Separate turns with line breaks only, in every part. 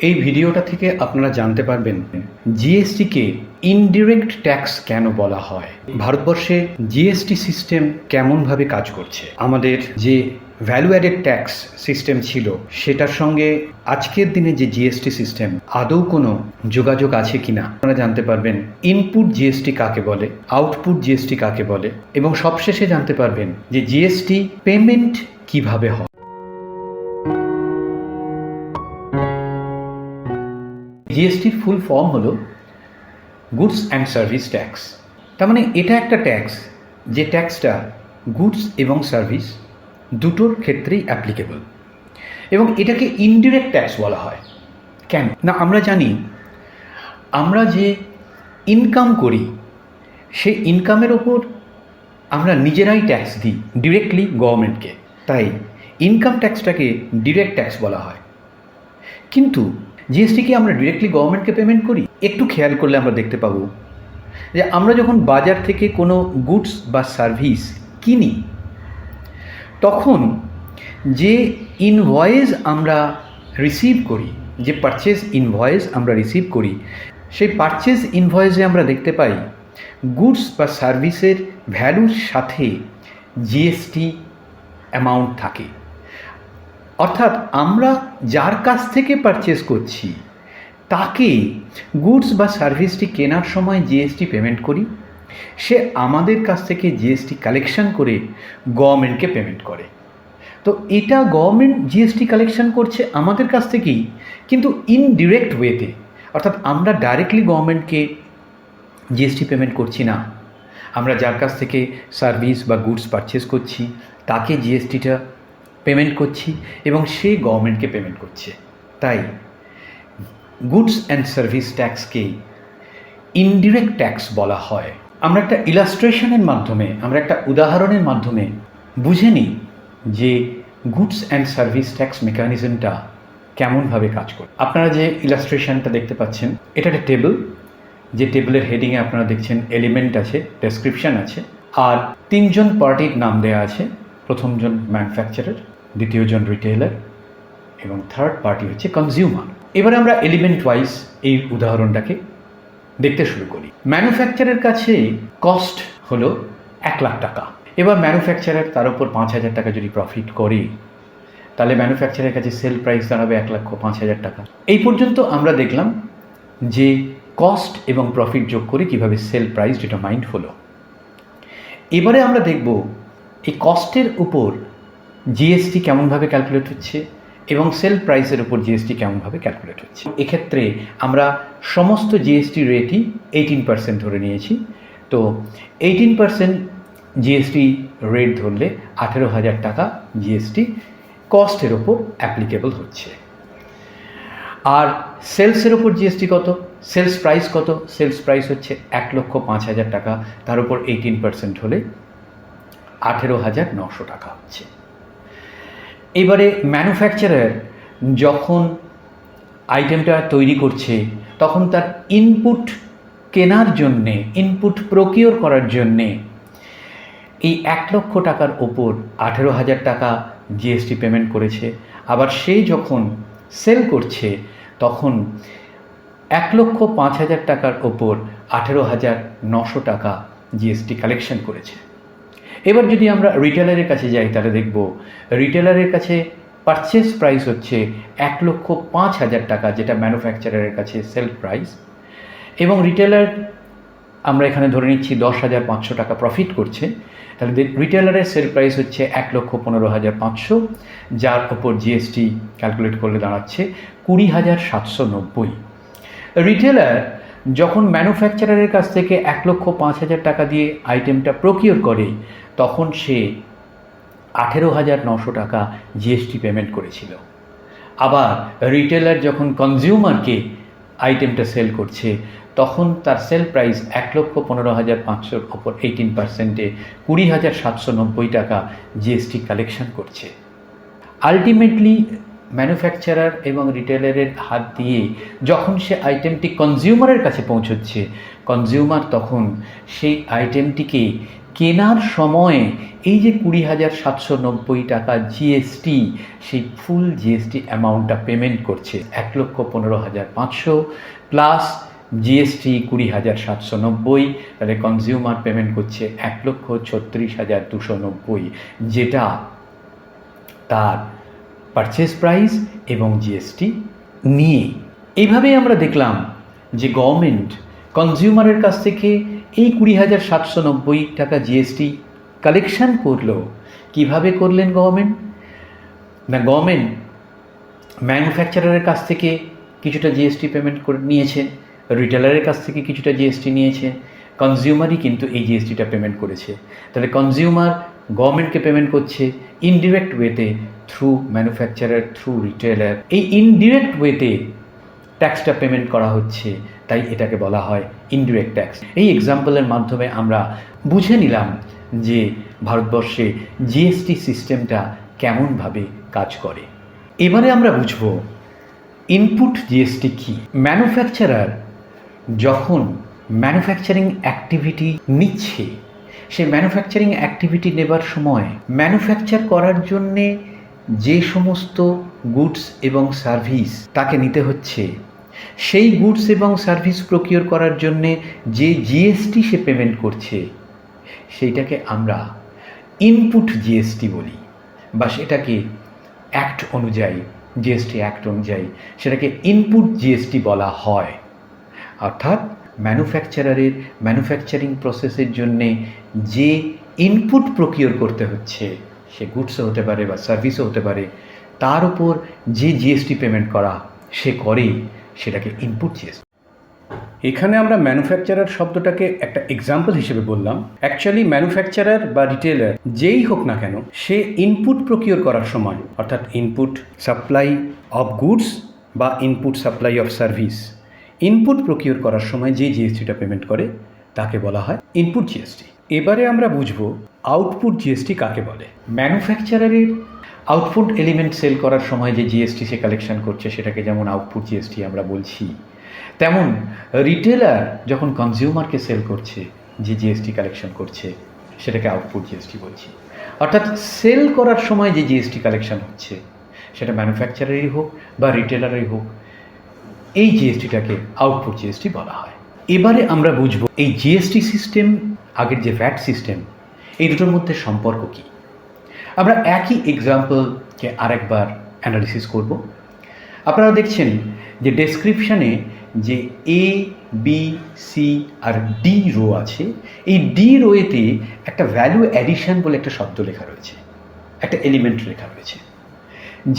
এই ভিডিওটা থেকে আপনারা জানতে পারবেন জিএসটিকে ইনডিরেক্ট ট্যাক্স কেন বলা হয়, ভারতবর্ষে জিএসটি সিস্টেম কেমনভাবে কাজ করছে, আমাদের যে ভ্যালু অ্যাডেড ট্যাক্স সিস্টেম ছিল সেটার সঙ্গে আজকের দিনে যে জিএসটি সিস্টেম আদৌ কোনো যোগাযোগ আছে কিনা আপনারা জানতে পারবেন। ইনপুট জিএসটি কাকে বলে, আউটপুট জিএসটি কাকে বলে, এবং সবশেষে জানতে পারবেন যে জিএসটি পেমেন্ট কিভাবে হয়। জিএসটির ফুল ফর্ম হলো গুডস অ্যান্ড সার্ভিস ট্যাক্স। তার মানে এটা একটা ট্যাক্স যে ট্যাক্সটা গুডস এবং সার্ভিস দুটোর ক্ষেত্রেই অ্যাপ্লিকেবল, এবং এটাকে ইনডিরেক্ট ট্যাক্স বলা হয়। কেন না, আমরা জানি আমরা যে ইনকাম করি সেই ইনকামের ওপর আমরা নিজেরাই ট্যাক্স দিই ডিরেক্টলি গভর্নমেন্টকে, তাই ইনকাম ট্যাক্সটাকে ডিরেক্ট ট্যাক্স বলা হয়। কিন্তু জিএসটিকে আমরা ডিরেক্টলি গভর্নমেন্টকে পেমেন্ট করি। একটু খেয়াল করলে আমরা দেখতে পাবো যে আমরা যখন বাজার থেকে কোনো গুডস বা সার্ভিস কিনি তখন যে ইনভয়েস আমরা রিসিভ করি, যে পারচেজ ইনভয়েস আমরা রিসিভ করি, সেই পারচেজ ইনভয়েসে আমরা দেখতে পাই গুডস বা সার্ভিসের ভ্যালুর সাথে জিএসটি অ্যামাউন্ট থাকে। অর্থাৎ আমরা যার কাছ থেকে পারচেজ করছি তাকে গুডস বা সার্ভিসটি কেনার সময় জিএসটি পেমেন্ট করি, সে আমাদের কাছ থেকে জিএসটি কালেকশন করে গভর্নমেন্টকে পেমেন্ট করে। তো এটা গভর্নমেন্ট জিএসটি কালেকশন করছে আমাদের কাছ থেকেই, কিন্তু ইনডিরেক্ট ওয়েতে, অর্থাৎ আমরা ডাইরেক্টলি গভর্নমেন্টকে জিএসটি পেমেন্ট করছি না। আমরা যার কাছ থেকে সার্ভিস বা গুডস পারচেজ করছি তাকে জিএসটিটা পেমেন্ট করছি এবং সে গভর্নমেন্টকে পেমেন্ট করছে। তাই গুডস অ্যান্ড সার্ভিস ট্যাক্সকে ইনডিরেক্ট ট্যাক্স বলা হয়। আমরা একটা ইলাস্ট্রেশনের মাধ্যমে, আমরা একটা উদাহরণের মাধ্যমে বুঝে নিই যে গুডস অ্যান্ড সার্ভিস ট্যাক্স মেকানিজমটা কেমনভাবে কাজ করে। আপনারা যে ইলাস্ট্রেশনটা দেখতে পাচ্ছেন এটা একটা টেবিল, যে টেবিলের হেডিংয়ে আপনারা দেখছেন এলিমেন্ট আছে, ডেসক্রিপশন আছে, আর তিনজন পার্টির নাম দেওয়া আছে। প্রথমজন ম্যানুফ্যাকচারার, দ্বিতীয়জন রিটেলার এবং থার্ড পার্টি হচ্ছে কনজিউমার। এবারে আমরা এলিমেন্ট ওয়াইজ এই উদাহরণটাকে দেখতে শুরু করি। ম্যানুফ্যাকচারের কাছে কস্ট হলো 1 লাখ টাকা। এবার ম্যানুফ্যাকচারার তার উপর 5,000 টাকা যদি প্রফিট করে তাহলে ম্যানুফ্যাকচারের কাছে সেল প্রাইস দাঁড়াবে 1,05,000 টাকা। এই পর্যন্ত আমরা দেখলাম যে কস্ট এবং প্রফিট যোগ করে কীভাবে সেল প্রাইস ডিটারমাইন্ড হলো। এবারে আমরা দেখব এই কস্টের উপর জিএসটি কেমনভাবে ক্যালকুলেট হচ্ছে এবং সেল প্রাইসের উপর জিএসটি কেমনভাবে ক্যালকুলেট হচ্ছে। এক্ষেত্রে আমরা সমস্ত জিএসটি রেটই 18% ধরে নিয়েছি। তো 18% জিএসটি রেট ধরলে 18,000 টাকা জিএসটি কস্টের ওপর অ্যাপ্লিকেবল হচ্ছে। আর সেলসের ওপর জিএসটি কত, সেলস প্রাইস কত? সেলস প্রাইস হচ্ছে 1,05,000 টাকা, তার উপর 18% হলে 18,900 টাকা হচ্ছে। এবারে ম্যানুফ্যাকচারার যখন আইটেমটা তৈরি করছে তখন তার ইনপুট কেনার জন্যে, ইনপুট প্রকিওর করার জন্যে এই 1 লক্ষ টাকার ওপর 18,000 টাকা জিএসটি পেমেন্ট করেছে। আবার সে যখন সেল করছে তখন 1,05,000 টাকার ওপর 18,900 টাকা জিএসটি কালেকশন করেছে। এবার যদি আমরা রিটেলারের কাছে যাই তাহলে দেখব রিটেলারের কাছে পারচেস প্রাইস হচ্ছে 1,05,000 টাকা, যেটা ম্যানুফ্যাকচারারের কাছে সেল প্রাইস, এবং রিটেলার আমরা এখানে ধরে নিচ্ছি 10,500 টাকা প্রফিট করছে। তাহলে রিটেলারের সেল প্রাইস হচ্ছে 1,15,500, যার ওপর জিএসটি ক্যালকুলেট করলে দাঁড়াচ্ছে 20,790। রিটেলার যখন ম্যানুফ্যাকচারারের কাছ থেকে 1,05,000 টাকা দিয়ে আইটেমটা প্রকিওর করে তখন সে 18,900 টাকা জিএসটি পেমেন্ট করেছিল। আবার রিটেলার যখন কনজিউমারকে আইটেমটা সেল করছে তখন তার সেল প্রাইস 1,15,500-র ওপর 18%-এ 20,790 টাকা জিএসটি কালেকশন করছে। আলটিমেটলি ম্যানুফ্যাকচারার এবং রিটেলারের হাত দিয়ে যখন সে আইটেমটি কনজিউমারের কাছে পৌঁছচ্ছে, কনজিউমার তখন সেই আইটেমটিকে কেনার সময়ে এই যে 20,790 টাকা জিএসটি, সেই ফুল জিএসটি অ্যামাউন্টটা পেমেন্ট করছে। 1,15,500 প্লাস জিএসটি 20,790, তাহলে কনজিউমার পেমেন্ট করছে 1,36,290, যেটা তার পারচেস প্রাইস এবং জিএসটি নিয়ে। এইভাবেই আমরা দেখলাম যে গভর্নমেন্ট কনজিউমারের কাছ থেকে এই 20,790 টাকা জিএসটি কালেকশন করলো। কিভাবে করলেন গভর্নমেন্ট? না, গভর্নমেন্ট ম্যানুফ্যাকচারারের কাছ থেকে কিছুটা জিএসটি পেমেন্ট করে নিয়েছেন, রিটেলারের কাছ থেকে কিছুটা জিএসটি নিয়েছে, কনজিউমারই কিন্তু এই জিএসটিটা পেমেন্ট করেছে। তাহলে কনজিউমার গভর্নমেন্টকে পেমেন্ট করছে ইনডিরেক্ট ওয়েতে, থ্রু ম্যানুফ্যাকচারার, থ্রু রিটেলার। এই ইনডিরেক্ট ওয়েতে ট্যাক্সটা পেমেন্ট করা হচ্ছে, তাই এটাকে বলা হয় ইনডিরেক্ট ট্যাক্স। এই এক্সাম্পলের মাধ্যমে আমরা বুঝে নিলাম যে ভারতবর্ষে জিএসটি সিস্টেমটা কেমনভাবে কাজ করে। এবারে আমরা বুঝব ইনপুট জিএসটি কী। ম্যানুফ্যাকচারার যখন ম্যানুফ্যাকচারিং অ্যাক্টিভিটি নিচ্ছে, সেই ম্যানুফ্যাকচারিং অ্যাক্টিভিটি নেবার সময় ম্যানুফ্যাকচার করার জন্যে যে সমস্ত গুডস এবং সার্ভিস তাকে নিতে হচ্ছে, সেই গুডস এবং সার্ভিস প্রকিওর করার জন্যে যে জিএসটি সে পেমেন্ট করছে, সেইটাকে আমরা ইনপুট জিএসটি বলি, বা সেটাকে অ্যাক্ট অনুযায়ী, জিএসটি অ্যাক্ট অনুযায়ী সেটাকে ইনপুট জিএসটি বলা হয়। অর্থাৎ ম্যানুফ্যাকচারারের ম্যানুফ্যাকচারিং প্রসেসের জন্যে যে ইনপুট প্রকিওর করতে হচ্ছে, সে গুডসও হতে পারে বা সার্ভিসও হতে পারে, তার উপর যে জিএসটি পেমেন্ট করা সে করে, সেটাকে ইনপুট জিএসটি। এখানে আমরা ম্যানুফ্যাকচারার শব্দটাকে একটা এক্সাম্পল হিসেবে বললাম। অ্যাকচুয়ালি ম্যানুফ্যাকচারার বা রিটেলার যেই হোক না কেন, সে ইনপুট প্রকিওর করার সময়, অর্থাৎ ইনপুট সাপ্লাই অফ গুডস বা input supply of service, input প্রকিওর করার সময় যে জিএসটিটা পেমেন্ট করে তাকে বলা হয় ইনপুট জিএসটি। এবারে আমরা বুঝবো আউটপুট জিএসটি কাকে বলে। ম্যানুফ্যাকচারারের আউটপুট এলিমেন্ট সেল করার সময় যে জিএসটি সে কালেকশন করছে, সেটাকে যেমন আউটপুট জিএসটি আমরা বলছি, তেমন রিটেলার যখন কনজিউমারকে সেল করছে যে জিএসটি কালেকশন করছে, সেটাকে আউটপুট জিএসটি বলছি। অর্থাৎ সেল করার সময় যে জিএসটি কালেকশন হচ্ছে, সেটা ম্যানুফ্যাকচারারই হোক বা রিটেলারই হোক, এই জিএসটিটাকে আউটপুট জিএসটি বলা হয়। এবারে আমরা বুঝব এই জিএসটি সিস্টেম, আগের যে ভ্যাট সিস্টেম, এই দুটোর মধ্যে সম্পর্ক কী। আমরা একই এক্সাম্পলকে আরেকবার অ্যানালিসিস করব। আপনারা দেখছেন যে ডেসক্রিপশানে যে এ, বি, সি আর ডি রো আছে, এই ডি রোয়েতে একটা ভ্যালু অ্যাডিশন বলে একটা শব্দ লেখা রয়েছে, একটা এলিমেন্ট লেখা রয়েছে।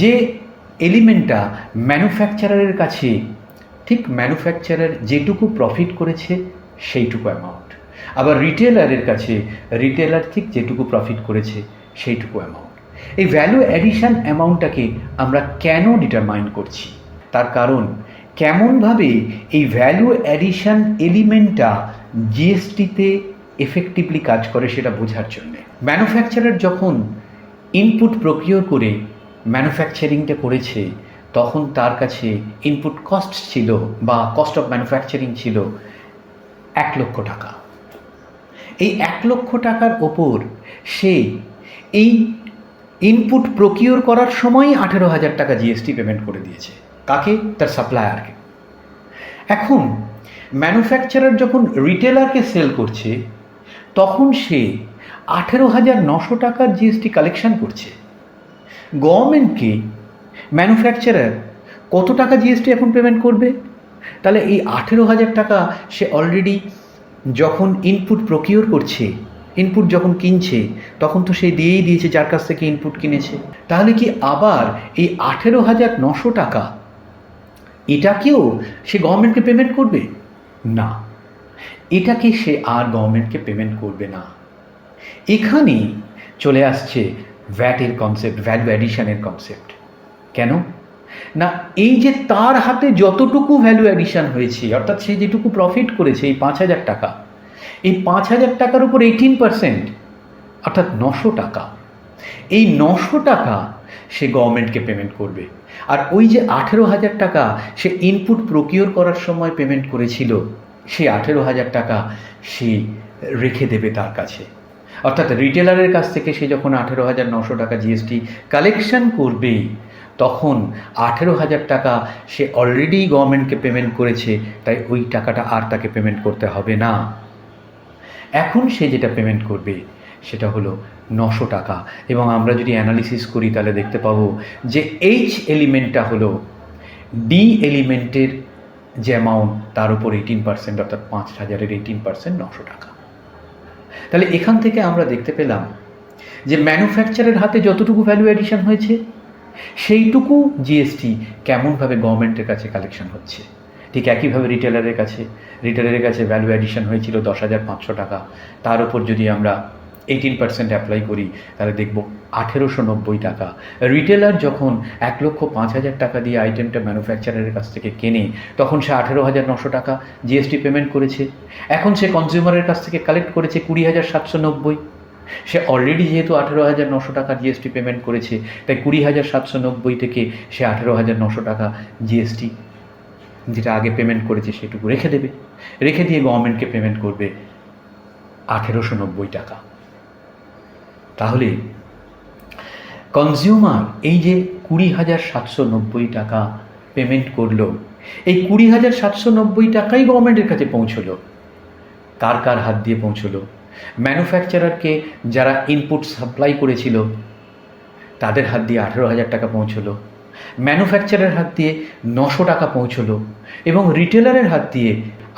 যে এলিমেন্টটা ম্যানুফ্যাকচারারের কাছে ঠিক ম্যানুফ্যাকচারার যেটুকু প্রফিট করেছে সেইটুকু অ্যামাউন্ট, আবার রিটেলারের কাছে রিটেলার ঠিক যেটুকু প্রফিট করেছে সেইটুকু অ্যামাউন্ট। এই ভ্যালু অ্যাডিশন অ্যামাউন্টটাকে আমরা কেন ডিটারমাইন করছি, তার কারণ কেমনভাবে এই ভ্যালু অ্যাডিশন এলিমেন্টটা জিএসটিতে এফেক্টিভলি কাজ করে সেটা বোঝার জন্যে। ম্যানুফ্যাকচারার যখন ইনপুট প্রকিওর করে ম্যানুফ্যাকচারিংটা করেছে, তখন তার কাছে ইনপুট কস্ট ছিল বা কস্ট অফ ম্যানুফ্যাকচারিং ছিল 1,00,000 টাকা। এই 1,00,000 টাকার ওপর সে এই ইনপুট প্রকিওর করার সময়ই 18,000 টাকা জিএসটি পেমেন্ট করে দিয়েছে। কাকে? তার সাপ্লায়ারকে। এখন ম্যানুফ্যাকচারার যখন রিটেলারকে সেল করছে, তখন সে 18,900 টাকার জিএসটি কালেকশন করছে। গভর্নমেন্টকে ম্যানুফ্যাকচারার কত টাকা জিএসটি এখন পেমেন্ট করবে? তাহলে এই 18,000 টাকা সে অলরেডি যখন ইনপুট প্রকিওর করছে, ইনপুট যখন কিনছে, তখন তো সে দিয়েই দিয়েছে যার কাছ থেকে ইনপুট কিনেছে। তাহলে কি আবার এই 18,900 টাকা এটাকেও সে গভর্নমেন্টকে পেমেন্ট করবে? না, এটাকে সে আর গভর্নমেন্টকে পেমেন্ট করবে না। এখানে চলে আসছে ভ্যাটের কনসেপ্ট, ভ্যালু অ্যাডিশনের কনসেপ্ট। কেন না, এই যে তার হাতে যতটুকু ভ্যালু অ্যাডিশন হয়েছে, অর্থাৎ সে যেটুকু প্রফিট করেছে, এই 5,000 টাকা, এই 5,000 টাকার উপর 18%, অর্থাৎ 900 টাকা, এই 900 টাকা সে গভর্নমেন্টকে পেমেন্ট করবে। আর ওই যে 18,000 টাকা সে ইনপুট প্রকিওর করার সময় পেমেন্ট করেছিল, সেই 18,000 টাকা সে রেখে দেবে তার কাছে। অর্থাৎ রিটেলারের কাছ থেকে সে যখন 18,900 টাকা জিএসটি কালেকশন করবে, তখন 18,000 টাকা সে অলরেডি গভর্নমেন্টকে পেমেন্ট করেছে, তাই ওই টাকাটা আর তাকে পেমেন্ট করতে হবে না। এখন সে যেটা পেমেন্ট করবে সেটা হলো 900 টাকা। এবং আমরা যদি অ্যানালিসিস করি তাহলে দেখতে পাবো যে এইচ এলিমেন্টটা হলো ডি এলিমেন্টের যে অ্যামাউন্ট তার উপর 18%, অর্থাৎ 5,000-এর 18% 900 টাকা। তাহলে এখান থেকে আমরা দেখতে পেলাম যে ম্যানুফ্যাকচারের হাতে যতটুকু ভ্যালু অ্যাডিশন হয়েছে সেইটুকু জিএসটি কেমনভাবে গভর্নমেন্টের কাছে কালেকশন হচ্ছে। ঠিক একইভাবে রিটেলারের কাছে ভ্যালু অ্যাডিশন হয়েছিল 10,500 টাকা, তার উপর যদি আমরা 18% অ্যাপ্লাই করি তাহলে দেখব 1,890 টাকা। রিটেলার যখন 1,05,000 টাকা দিয়ে আইটেমটা ম্যানুফ্যাকচারারের কাছ থেকে কেনে, তখন সে 18,900 টাকা জিএসটি পেমেন্ট করেছে। এখন সে কনজিউমারের কাছ থেকে কালেক্ট করেছে 20,790। সে অলরেডি যেহেতু 18,900 টাকা জিএসটি পেমেন্ট করেছে, তাই 20,790 থেকে সে 18,900 টাকা জিএসটি যেটা আগে পেমেন্ট করেছে সেটুকু রেখে দেবে, রেখে দিয়ে গভর্নমেন্টকে পেমেন্ট করবে 1,890 টাকা। তাহলে কনজিউমার এই যে 20,790 টাকা পেমেন্ট করলো, এই 20,790 টাকাই গভর্নমেন্টের কাছে পৌঁছলো। কার কার হাত দিয়ে পৌঁছলো? ম্যানুফ্যাকচারারকে যারা ইনপুট সাপ্লাই করেছিল তাদের হাত দিয়ে 18,000 টাকা পৌঁছলো, ম্যানুফ্যাকচারের হাত দিয়ে 900 টাকা পৌঁছলো, এবং রিটেলারের হাত দিয়ে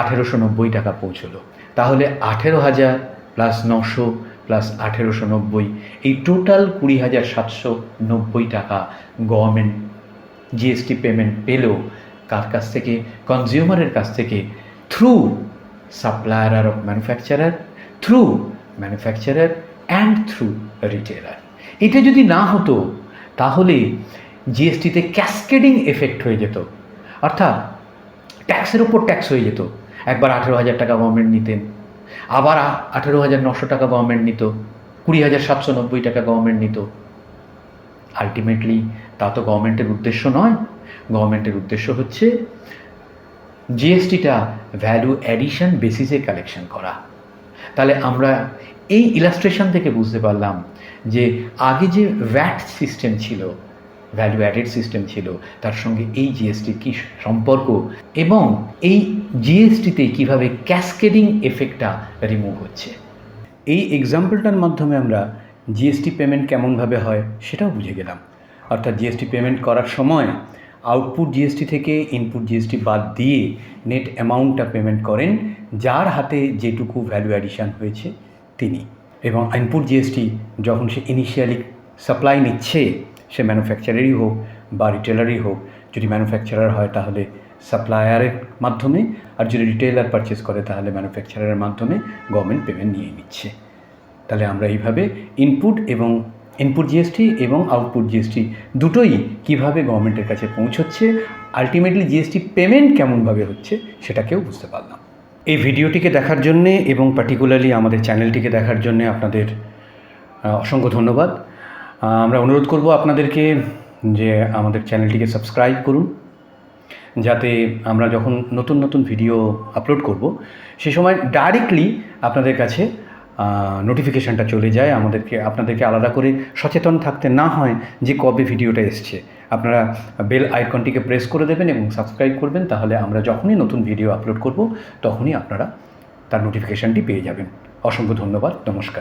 1,890 টাকা পৌঁছলো। তাহলে 18,000 প্লাস 900 প্লাস 1,890, এই টোটাল 20,790 টাকা গভর্নমেন্ট জিএসটি পেমেন্ট পেল। কার কাছ থেকে? কনজিউমারের কাছ থেকে, through supplier of manufacturer, through manufacturer and through retailer. এটা যদি না হতো তাহলে জিএসটিতে ক্যাসকেডিং এফেক্ট হয়ে যেত, অর্থাৎ ট্যাক্সের ওপর ট্যাক্স হয়ে যেত। একবার 18,000 টাকা গভর্নমেন্ট নিতেন, আবার 18,900 টাকা গভর্নমেন্ট নিত, 20,790 টাকা গভর্নমেন্ট নিত। আলটিমেটলি তা তো গভর্নমেন্টের উদ্দেশ্য নয়। গভর্নমেন্টের উদ্দেশ্য হচ্ছে জিএসটিটা ভ্যালু অ্যাডিশন বেসিসে কালেকশন করা। তাহলে আমরা এই ইলাস্ট্রেশন থেকে বুঝতে পারলাম যে আগে যে ভ্যাট সিস্টেম ছিল, ভ্যালু অ্যাডেড সিস্টেম ছিল, তার সঙ্গে এই জিএসটির কী সম্পর্ক, এবং এই জিএসটিতে কীভাবে ক্যাসকেডিং এফেক্টটা রিমুভ হচ্ছে। এই এক্সাম্পলটার মাধ্যমে আমরা জিএসটি পেমেন্ট কেমনভাবে হয় সেটাও বুঝে গেলাম। অর্থাৎ জিএসটি পেমেন্ট করার সময় আউটপুট জিএসটি থেকে ইনপুট জিএসটি বাদ দিয়ে নেট অ্যামাউন্টটা পেমেন্ট করেন যার হাতে যেটুকু ভ্যালু অ্যাডিশন হয়েছে তিনি। এবং ইনপুট জিএসটি যখন সে ইনিশিয়ালি সাপ্লাই নিচ্ছে, সে ম্যানুফ্যাকচারারই হোক বা রিটেলারই হোক, যদি ম্যানুফ্যাকচারার হয় তাহলে সাপ্লায়ারের মাধ্যমে, আর যদি রিটেলার পারচেস করে তাহলে ম্যানুফ্যাকচারারের মাধ্যমে গভর্নমেন্ট পেমেন্ট নিয়ে নিচ্ছে। তাহলে আমরা এইভাবে ইনপুট জিএসটি এবং আউটপুট জিএসটি দুটোই কিভাবে গভর্নমেন্টের কাছে পৌঁছচ্ছে, আলটিমেটলি জিএসটি পেমেন্ট কেমনভাবে হচ্ছে সেটাকেও বুঝতে পারলাম। এই ভিডিওটিকে দেখার জন্যে এবং পার্টিকুলারলি আমাদের চ্যানেলটিকে দেখার জন্যে আপনাদের অসংখ্য ধন্যবাদ। আমরা অনুরোধ করব আপনাদেরকে যে আমাদের চ্যানেলটিকে সাবস্ক্রাইব করুন, যাতে আমরা যখন নতুন নতুন ভিডিও আপলোড করব সে সময় ডাইরেক্টলি আপনাদের কাছে নোটিফিকেশানটা চলে যায়। আপনাদেরকে আলাদা করে সচেতন থাকতে না হয় যে কবে ভিডিওটা এসছে। আপনারা বেল আইকনটিকে প্রেস করে দেবেন এবং সাবস্ক্রাইব করবেন, তাহলে আমরা যখনই নতুন ভিডিও আপলোড করব তখনই আপনারা তার নোটিফিকেশানটি পেয়ে যাবেন। অসংখ্য ধন্যবাদ, নমস্কার।